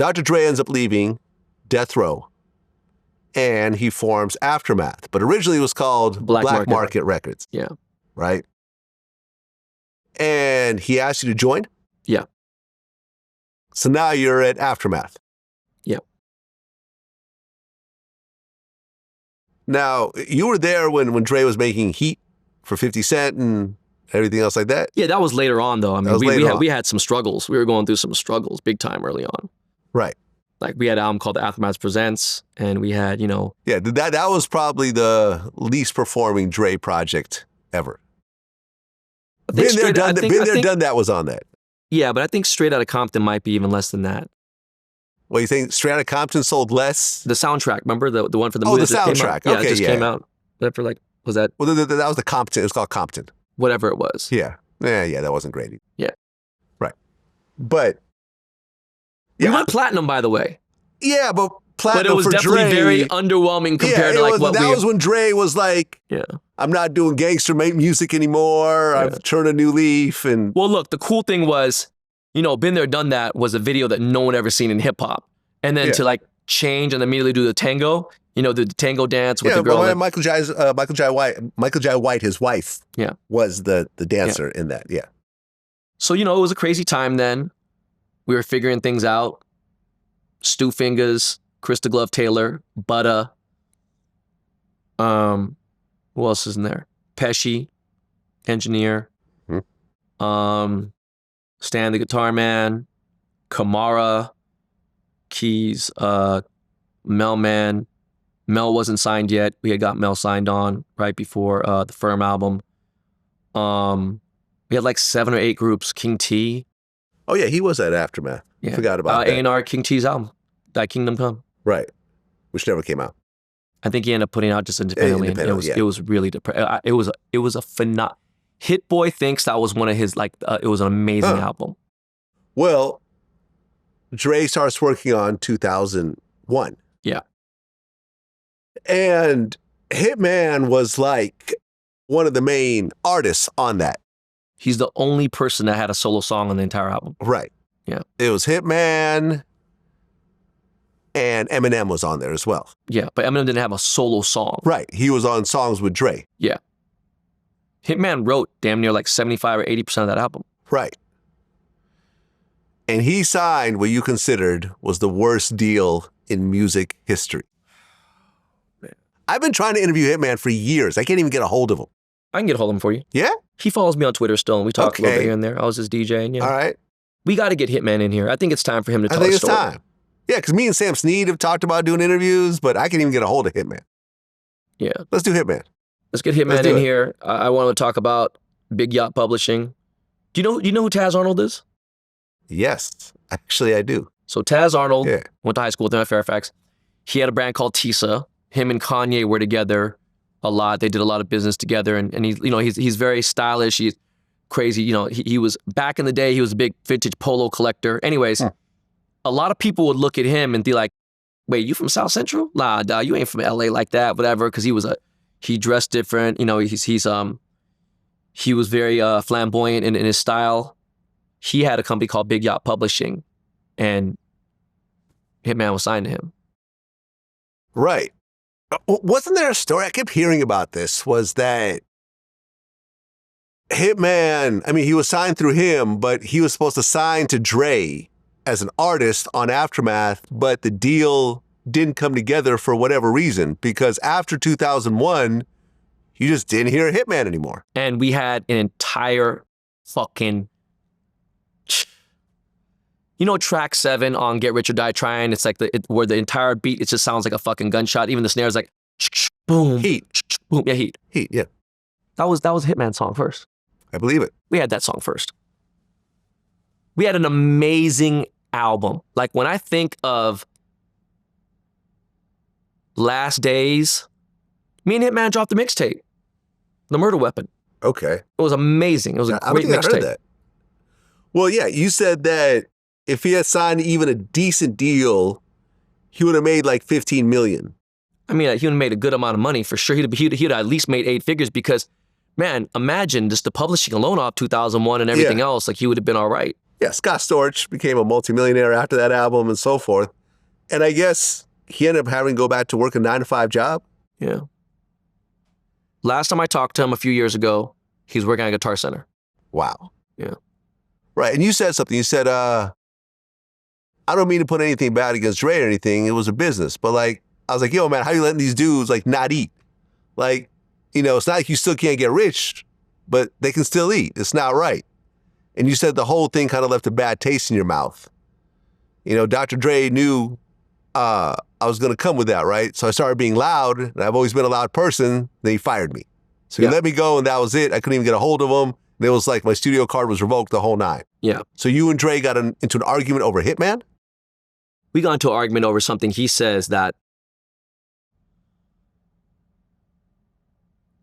Dr. Dre ends up leaving Death Row, and he forms Aftermath. But originally it was called Black Market Records. Yeah. Right? And he asked you to join? Yeah. So now you're at Aftermath. Yeah. Now, you were there when Dre was making Heat for 50 Cent and everything else like that? Yeah, that was later on, though. I mean, we had some struggles. We were going through some struggles big time early on. Right. Like, we had an album called Aftermath Presents, and we had, Yeah, that was probably the least performing Dre project ever. Been There, Done That was on that. Yeah, but I think Straight Outta Compton might be even less than that. Well, you think Straight Outta Compton sold less? The soundtrack, remember? The one for the movie? Oh, the soundtrack. Yeah, it just came out. Was that? Well, that was the Compton. It was called Compton. Whatever it was. Yeah. Yeah, that wasn't great either. Yeah. Right. But. Yeah, we went platinum, by the way. Yeah, but platinum. But it was for definitely Dre, very underwhelming compared to like what that was when Dre was like, yeah, I'm not doing gangster music anymore. Yeah. I've turned a new leaf. And well, look, the cool thing was, Been There, Done That was a video that no one ever seen in hip hop. And then to like change and immediately do the tango, the tango dance with the girl. Yeah, Michael Jai White, his wife, was the dancer in that. Yeah. So, it was a crazy time then. We were figuring things out. Stu Fingers, Krista Glove Taylor, Butta. Who else is in there? Pesci, engineer. Stan the Guitar Man, Kamara, keys, Mel Man. Mel wasn't signed yet. We had got Mel signed on right before the Firm album. We had like 7 or 8 groups. King T. Oh yeah, he was at Aftermath. Yeah. Forgot about that. A&R King T's album, Thy Kingdom Come. Right, which never came out. I think he ended up putting out just independently. It was really depressing. It was a phenomenal. Hit Boy thinks that was one of his it was an amazing album. Well, Dre starts working on 2001. Yeah. And Hitman was like one of the main artists on that. He's the only person that had a solo song on the entire album. Right. Yeah. It was Hitman and Eminem was on there as well. Yeah, but Eminem didn't have a solo song. Right. He was on songs with Dre. Yeah. Hitman wrote damn near like 75 or 80% of that album. Right. And he signed what you considered was the worst deal in music history. Man. I've been trying to interview Hitman for years. I can't even get a hold of him. I can get a hold of him for you. Yeah? He follows me on Twitter still, and we talk a little bit here and there. I was his DJ, and All right. We got to get Hitman in here. I think it's time for him to tell his story. I think it's time. Yeah, because me and Sam Snead have talked about doing interviews, but I can't even get a hold of Hitman. Yeah. Let's do Hitman. Let's get Hitman in here. I want to talk about Big Yacht Publishing. Do you know who Taz Arnold is? Yes, actually I do. So Taz Arnold went to high school with him at Fairfax. He had a brand called Tisa. Him and Kanye were together a lot. They did a lot of business together, and he's very stylish. He's crazy. He was back in the day. He was a big vintage polo collector. Anyways, a lot of people would look at him and be like, "Wait, you from South Central? Nah, you ain't from LA like that, whatever." Because he dressed different. He was very flamboyant in his style. He had a company called Big Yacht Publishing, and Hitman was signed to him. Right. Wasn't there a story, I kept hearing about this, was that Hitman, he was signed through him, but he was supposed to sign to Dre as an artist on Aftermath, but the deal didn't come together for whatever reason, because after 2001, you just didn't hear Hitman anymore. And we had an entire fucking... track 7 on Get Rich or Die Trying, it's like where the entire beat, it just sounds like a fucking gunshot. Even the snare is like, boom. Heat. Boom. Yeah, Heat. Heat, yeah. That was Hitman's song first. I believe it. We had that song first. We had an amazing album. Like, when I think of Last Days, me and Hitman dropped the mixtape, The Murder Weapon. Okay. It was amazing. It was a great mixtape. Well, yeah, you said that if he had signed even a decent deal, he would have made like $15 million. He would have made a good amount of money for sure. He'd have at least made 8 figures because, man, imagine just the publishing alone off 2001 and everything else. Like, he would have been all right. Yeah, Scott Storch became a multimillionaire after that album and so forth. And I guess he ended up having to go back to work a 9-to-5 job. Yeah. Last time I talked to him a few years ago, he was working at a Guitar Center. Wow. Yeah. Right. And you said something. You said, I don't mean to put anything bad against Dre or anything. It was a business. But like, I was like, yo, man, how you letting these dudes like not eat? Like, you know, it's not like you still can't get rich, but they can still eat. It's not right. And you said the whole thing kind of left a bad taste in your mouth. You know, Dr. Dre knew I was going to come with that, right? So I started being loud, and I've always been a loud person. Then he fired me. So he let me go, and that was it. I couldn't even get a hold of him. And it was like my studio card was revoked the whole nine. Yeah. So you and Dre got into an argument over Hitman? We got into an argument over something he says that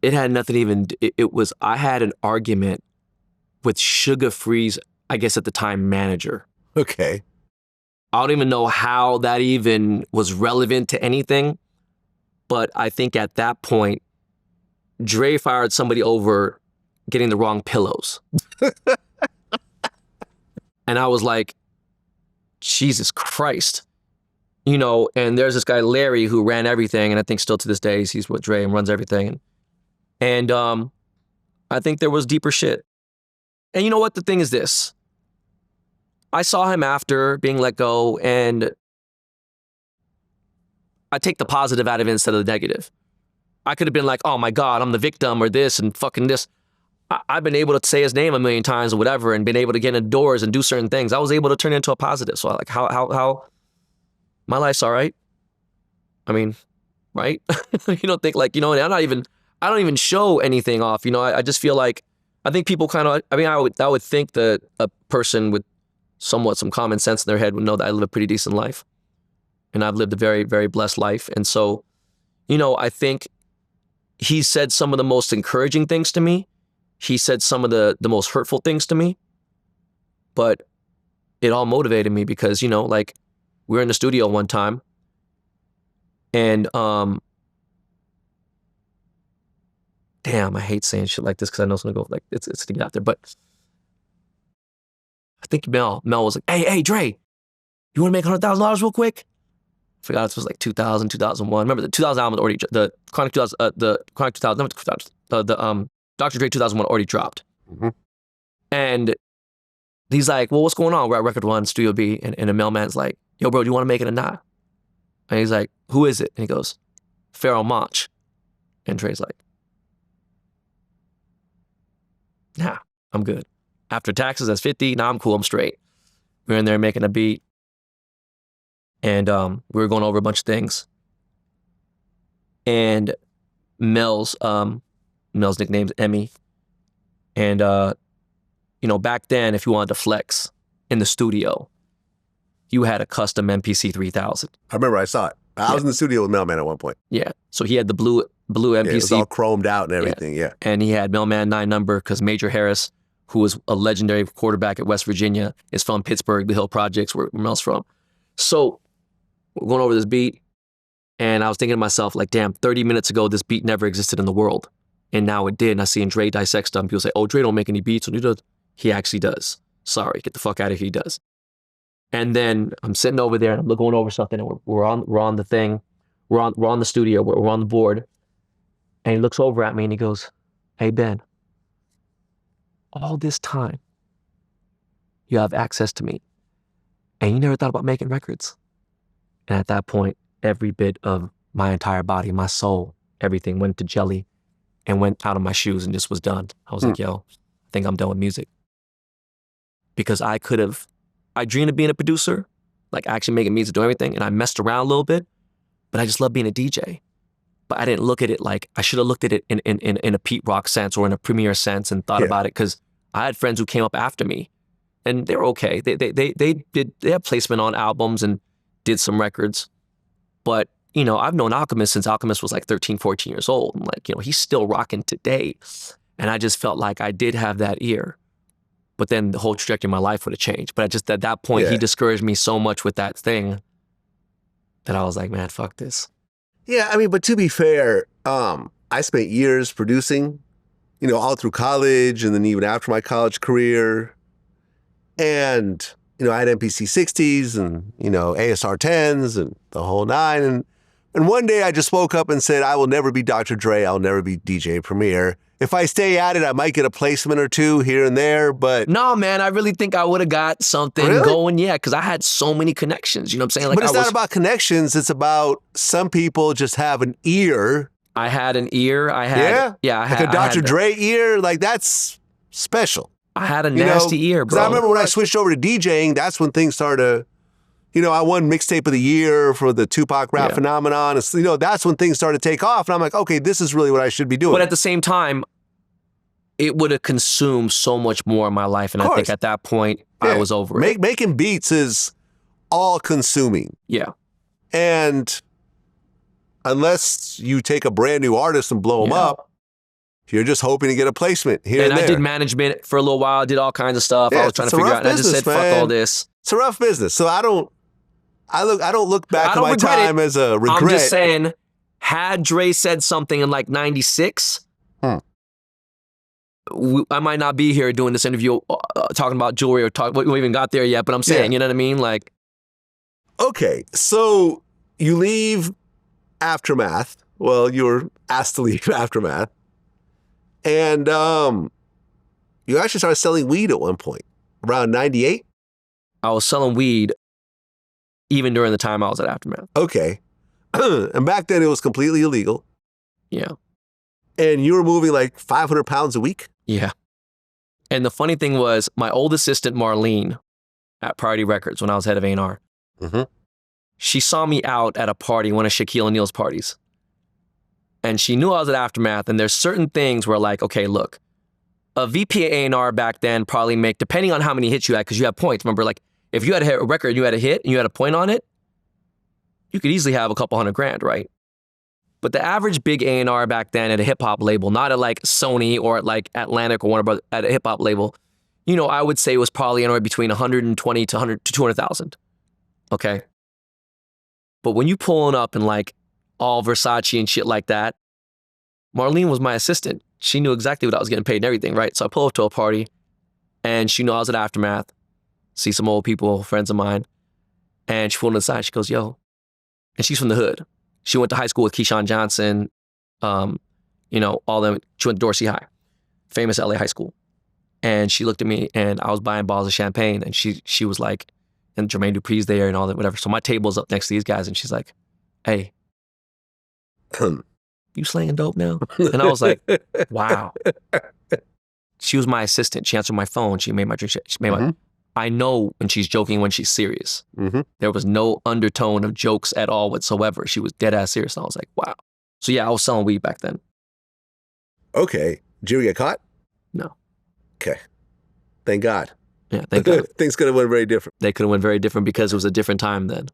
it had nothing even, it was, I had an argument with Sugar Free's, I guess at the time, manager. Okay. I don't even know how that even was relevant to anything, but I think at that point, Dre fired somebody over getting the wrong pillows. And I was like, Jesus Christ. You know, and there's this guy, Larry, who ran everything, and I think still to this day, he's with Dre and runs everything. And I think there was deeper shit. And you know what? The thing is this. I saw him after being let go, and I take the positive out of it instead of the negative. I could have been like, oh my God, I'm the victim or this and fucking this. I've been able to say his name a million times or whatever and been able to get in doors and do certain things. I was able to turn it into a positive. So like how my life's all right. I mean, right? You don't think like, you know, I don't even show anything off. You know, I just feel like, I think people kind of, I mean, I would think that a person with somewhat some common sense in their head would know that I live a pretty decent life. And I've lived a very, very blessed life. And so, you know, I think he said some of the most encouraging things to me. He said some of the most hurtful things to me. But it all motivated me because, you know, like we were in the studio one time and damn, I hate saying shit like this because I know it's gonna go like it's to get out there. But I think Mel was like, hey, Dre, you wanna make $100,000 real quick? I forgot it was like 2000, 2001. Remember the 2000 album already, the Chronic 2000, the Chronic 2000, the Dr. Dre 2001 already dropped. Mm-hmm. And he's like, well, what's going on? We're at Record One, Studio B, and the mailman's like, yo, bro, do you want to make it or not? And he's like, who is it? And he goes, Pharoahe Monch. And Dre's like, nah, I'm good. After taxes, that's 50. Nah, I'm cool, I'm straight. We're in there making a beat. And we were going over a bunch of things. And Mel's nickname's Emmy. And, you know, back then, if you wanted to flex in the studio, you had a custom MPC 3000. I remember I saw it. I was in the studio with Mailman at one point. Yeah. So he had the blue MPC. Yeah, it was all chromed out and everything, yeah. And he had Mailman 9 number because Major Harris, who was a legendary quarterback at West Virginia, is from Pittsburgh, the Hill Projects, where Mel's from. So we're going over this beat, and I was thinking to myself, like, damn, 30 minutes ago, this beat never existed in the world. And now it did, and I see Dre dissect stuff, and people say, oh, Dre don't make any beats. And he actually does. Sorry, get the fuck out of here, he does. And then I'm sitting over there, and I'm going over something, and we're on the thing. We're on the studio, we're on the board. And he looks over at me, and he goes, hey, Ben, all this time, you have access to me, and you never thought about making records. And at that point, every bit of my entire body, my soul, everything went to jelly and went out of my shoes and just was done. I was like, yo, I think I'm done with music. Because I dreamed of being a producer, like actually making music, doing everything, and I messed around a little bit, but I just love being a DJ. But I didn't look at it like, I should have looked at it in a Pete Rock sense or in a Premier sense and thought about it, because I had friends who came up after me and they were okay. They had placement on albums and did some records. But, you know, I've known Alchemist since Alchemist was like 13, 14 years old. I'm like, you know, he's still rocking today. And I just felt like I did have that ear. But then the whole trajectory of my life would have changed. But I just, at that point, he discouraged me so much with that thing that I was like, man, fuck this. Yeah, I mean, but to be fair, I spent years producing, you know, all through college and then even after my college career. And, I had MPC 60s and, ASR 10s and the whole nine. And one day I just woke up and said, I will never be Dr. Dre. I'll never be DJ Premier. If I stay at it, I might get a placement or two here and there, but... No, man, I really think I would have got something going, yeah, because I had so many connections, you know what I'm saying? But it's not about connections. It's about some people just have an ear. I had an ear. I had... Yeah, I had... Like a Dr. Dre ear, like that's special. I had a nasty ear, bro. Because I remember when I switched over to DJing, that's when things started to... I won Mixtape of the Year for the Tupac Rap Phenomenon. That's when things started to take off. And I'm like, okay, this is really what I should be doing. But at the same time, it would have consumed so much more in my life. And I think at that point, I was over it. Making beats is all consuming. Yeah. And unless you take a brand new artist and blow them up, you're just hoping to get a placement here and there. I did management for a little while. I did all kinds of stuff. I was trying to figure out. And I just said, fuck all this. It's a rough business. So I don't look back on my time as a regret. I'm just saying, had Dre said something in like 96, I might not be here doing this interview talking about jewelry or we haven't even got there yet, but I'm saying, you know what I mean? Like, okay, so you leave Aftermath. Well, you were asked to leave Aftermath. And you actually started selling weed at one point, around 98? I was selling weed even during the time I was at Aftermath. Okay. And back then it was completely illegal. Yeah. And you were moving like 500 pounds a week? Yeah. And the funny thing was, my old assistant, Marlene, at Priority Records, when I was head of A&R, she saw me out at a party, one of Shaquille O'Neal's parties. And she knew I was at Aftermath, and there's certain things where like, okay, look, a VP at A&R back then probably make, depending on how many hits you had, because you have points. Remember, like, if you had a record and you had a hit and you had a point on it, you could easily have a couple $100,000, right? But the average big A&R back then at a hip-hop label, not at like Sony or at like Atlantic or Warner Brothers, at a hip-hop label, I would say it was probably anywhere between 120 to 200,000. Okay? But when you pulling up in like all Versace and shit like that, Marlene was my assistant. She knew exactly what I was getting paid and everything, right? So I pull up to a party and she knew I was at Aftermath, see some old people, friends of mine, and she pulled me aside. She goes, yo, and she's from the hood. She went to high school with Keyshawn Johnson, all them. She went to Dorsey High, famous LA high school. And she looked at me and I was buying bottles of champagne and she was like, and Jermaine Dupri's there and all that, whatever. So my table's up next to these guys and she's like, hey, you slanging dope now? And I was like, wow. She was my assistant. She answered my phone. She made my drink. She made my, I know when she's joking, when she's serious. There was no undertone of jokes at all whatsoever. She was dead ass serious. And I was like, wow. So yeah, I was selling weed back then. Okay. Did you ever get caught? No. Okay. Thank God. Yeah, thank God. Things could have went very different. They could have went very different because it was a different time then.